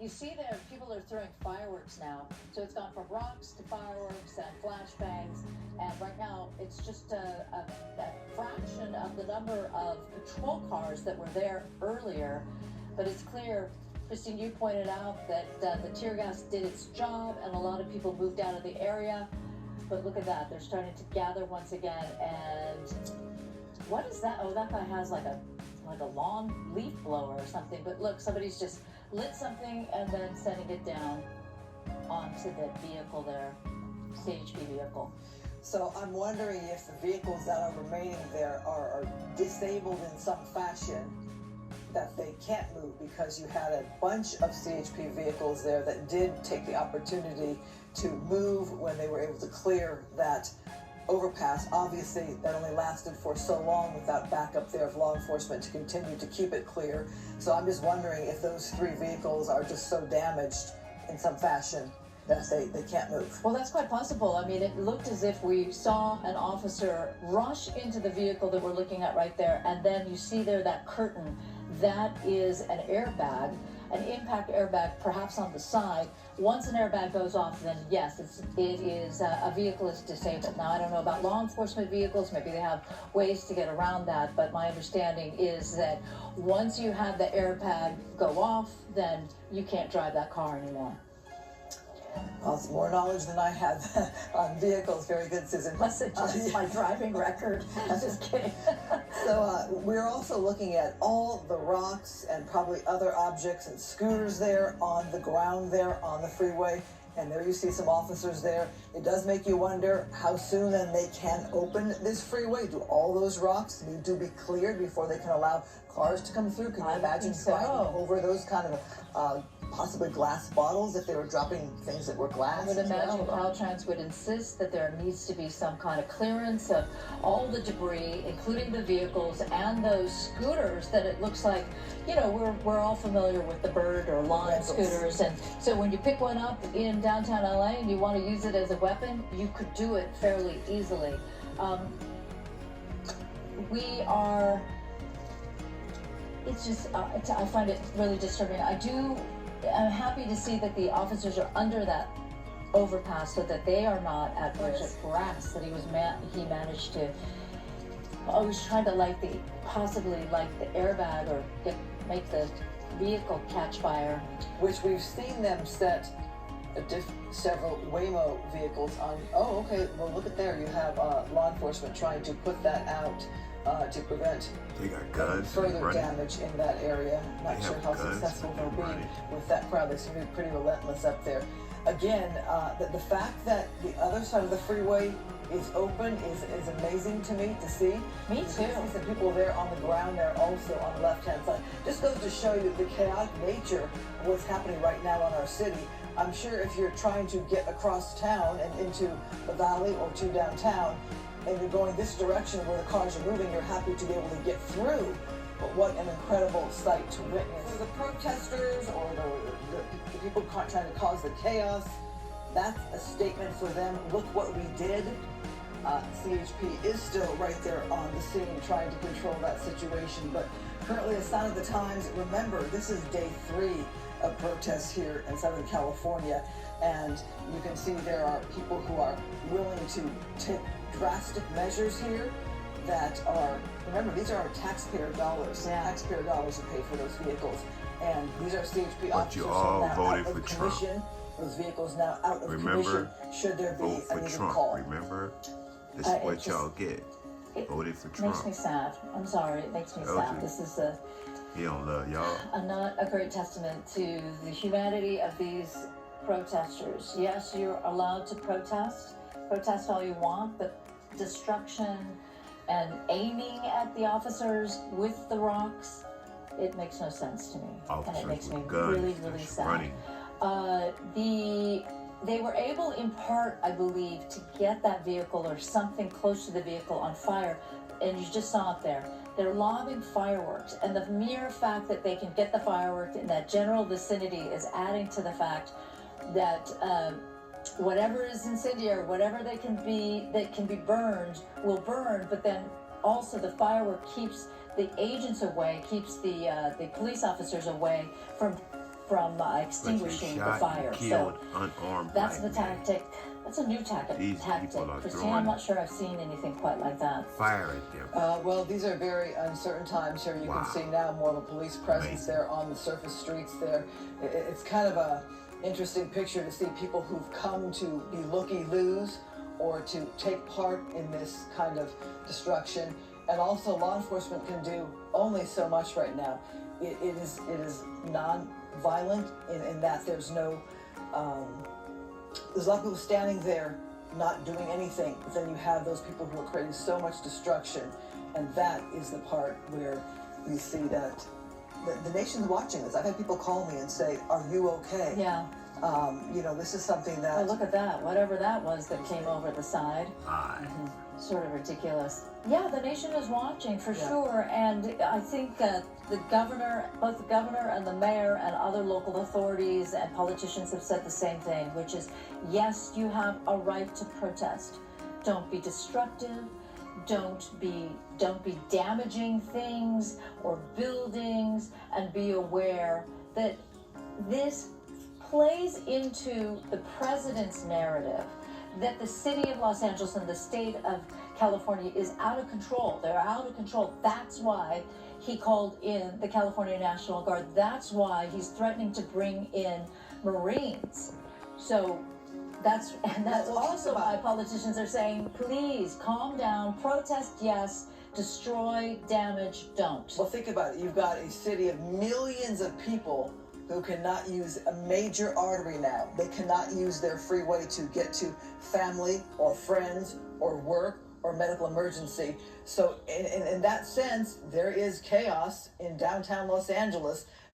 You see there, people are throwing fireworks now. So it's gone from rocks to fireworks and flashbangs. And right now, it's just a fraction of the number of patrol cars that were there earlier. But it's clear, Christine, you pointed out that the tear gas did its job and a lot of people moved out of the area. But look at that, they're starting to gather once again. And what is that? Oh, that guy has like a long leaf blower or something. But look, somebody's just lit something and then sending it down onto the vehicle there, CHP vehicle. So I'm wondering if the vehicles that are remaining there are disabled in some fashion, that they can't move, because you had a bunch of CHP vehicles there that did take the opportunity to move when they were able to clear that overpass. Obviously, that only lasted for so long without backup there of law enforcement to continue to keep it clear. So I'm just wondering if those three vehicles are just so damaged in some fashion that they can't move. Well, that's quite possible. I mean, it looked as if we saw an officer rush into the vehicle that we're looking at right there, and then you see there that curtain. That is an airbag, an impact airbag, perhaps on the side. Once an airbag goes off, then yes, it is a vehicle is disabled. Now, I don't know about law enforcement vehicles. Maybe they have ways to get around that, but my understanding is that once you have the airbag go off, then you can't drive that car anymore. Well, it's more knowledge than I have on vehicles. Very good, Susan. Plus, it's just my driving record. I'm just kidding. So we're also looking at all the rocks and probably other objects and scooters there on the ground there on the freeway. And there you see some officers there. It does make you wonder how soon then they can open this freeway. Do all those rocks need to be cleared before they can allow cars to come through? Can you imagine driving over those kind of possibly glass bottles if they were dropping things that were glass? I would imagine Caltrans would insist that there needs to be some kind of clearance of all the debris, including the vehicles and those scooters that it looks like, you know, we're all familiar with the Bird or Lime scooters. And so when you pick one up in downtown LA and you want to use it as a weapon, you could do it fairly easily. It's just, I find it really disturbing. I'm happy to see that the officers are under that overpass so that they are not at risk of grass, that he managed to, I was trying to possibly light the airbag or make the vehicle catch fire. Which we've seen them set several Waymo vehicles on. Oh, okay, well look at there, you have law enforcement trying to put that out to prevent further damage in that area. Not sure how successful they'll be with that crowd. They seem to be pretty relentless up there. Again, the fact that the other side of the freeway is open is amazing to me to see. Me too. You see some people there on the ground there also on the left-hand side. Just goes to show you the chaotic nature of what's happening right now in our city. I'm sure if you're trying to get across town and into the valley or to downtown, and you're going this direction where the cars are moving, you're happy to be able to get through. But what an incredible sight to witness. For the protesters or the people trying to cause the chaos, that's a statement for them. Look what we did. CHP is still right there on the scene trying to control that situation. But currently, a sign of the times, remember, this is day 3 of protests here in Southern California. And you can see there are people who are willing to take drastic measures here that are, remember, these are our taxpayer dollars. Yeah. Taxpayer dollars who pay for those vehicles. And these are CHP But officers you all now voted out for of Trump. commission. Those vehicles now out of commission. Should there be Vote a for needed Trump. call? Remember, this is what y'all get. Voted for Trump. It makes me sad. I'm sorry, it makes me sad. This is He don't love y'all. not a great testament to the humanity of these protesters. Yes, you're allowed to protest all you want, but destruction and aiming at the officers with the rocks, it makes no sense to me. Officers and it makes me with guns really, really just sad. running. They were able, in part, I believe, to get that vehicle or something close to the vehicle on fire, and you just saw it there. They're lobbing fireworks, and the mere fact that they can get the fireworks in that general vicinity is adding to the fact that whatever is incendiary, whatever that can be burned, will burn. But then also the firework keeps the agents away, keeps the police officers away from from But you extinguishing the shot fire. and killed So unarmed that's black the man. tactic. That's a new tactic. These people are Christine, throwing I'm not sure I've seen anything quite like that. fire at them. Well, these are very uncertain times here. You Wow. can see now more of a police presence Amazing. there on the surface streets there. It's kind of a interesting picture to see people who've come to be looky-loos or to take part in this kind of destruction. And also law enforcement can do only so much right now. It is non-violent in that there's no, there's a lot of people standing there not doing anything, but then you have those people who are creating so much destruction, and that is the part where we see that the nation's watching this. I've had people call me and say, "Are you okay?" Yeah. This is something that... Oh, look at that. Whatever that was that came over the side. Sort of ridiculous. Yeah, the nation is watching for sure, and I think both the governor and the mayor and other local authorities and politicians have said the same thing, which is, yes, you have a right to protest. Don't be destructive. Don't be damaging things or buildings, and be aware that this plays into the president's narrative that the city of Los Angeles and the state of California is out of control. They're out of control. That's why he called in the California National Guard. That's why he's threatening to bring in Marines. So that's also why politicians are saying, please calm down, protest yes, destroy, damage don't. Well, think about it. You've got a city of millions of people who cannot use a major artery now. They cannot use their freeway to get to family or friends or work or medical emergency. So in that sense, there is chaos in downtown Los Angeles.